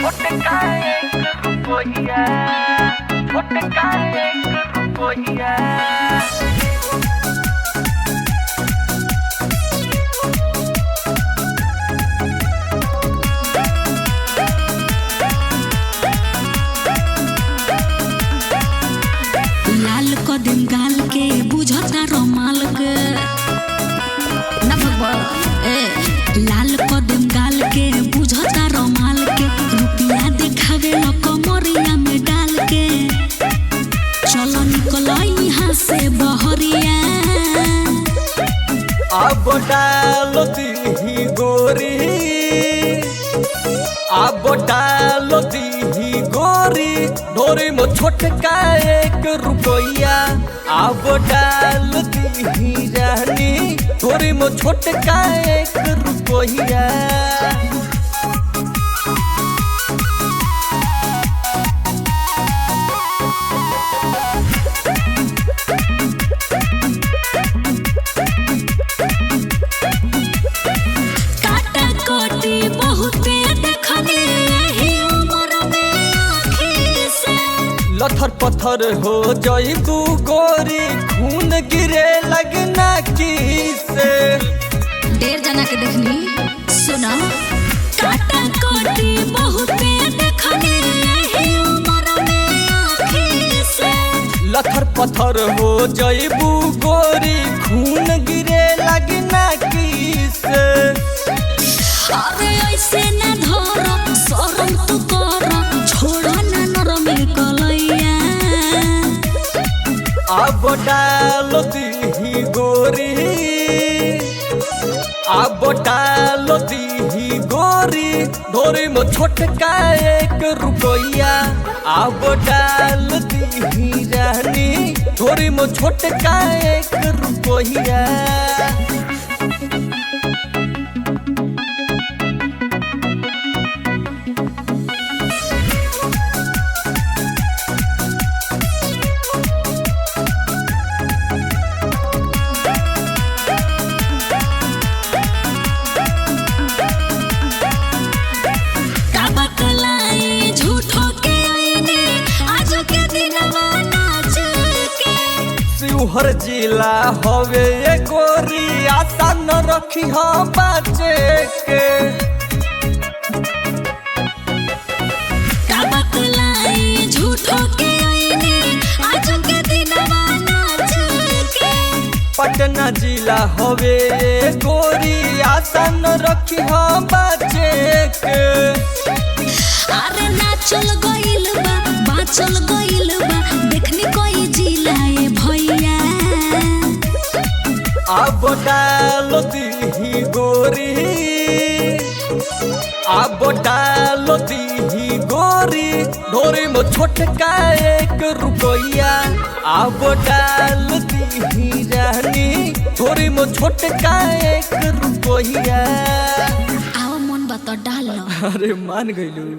छोटका एक रुपया, छोटका एक रुपया। लाल कदम गाल के बुझता रोमाल के ना भगवा लाल कदम गाल के बुझता रोमाल के रुपया देखावे ल कमरिया में डाल के चलो निकलो यहाँ से बहरिया। अब डालो दी गोरी, अब डालो दी गोरी ढोरी में छोटका एक रुपया। अब डाल दी रानी ढोरी में छोटका एक रुपया। काटा कोटी बहुते देखने यही उम्र में आँखी से लथर पत्थर हो जाइबू गोरी खून गिरे लगना की से। ढेर जना के देखनी सुना काटा कोटी बहुते देखने यही उम्र में आँखी से लथर पत्थर हो जाइबू गोरी खून गिरे लगना की से। अरे ऐसे न धर शरम तू कर छोड़ा ना नरम कलैया। अब डालो दी गोरी, अब डालो दी गोरी ढोरी में छोटका एक रुपया। अब डाल दी रानी ढोरी में छोटका एक रुपया। का बतलाई झूठो के आईने आज के दिनवा नाच के शिवहर जिला हवे ये गोरी आशा न रखी हम बाचे के। का बतलाई झूठो के आईने आज के दिनवा नाच के पटना जिला हवे ये गोरी आशा न रखी हम बाचे के। अरे नाचल गइल बा बाचल गइल बा देखनी कोई जिला ए भैया। अब डालो दी गोरी, अब डालो दी गोरी ढोरी में छोटका एक रुपया। अब डाल दी रानी ढोरी में छोटका एक रुपया। आओ मन बता डाल अरे मान गइलू।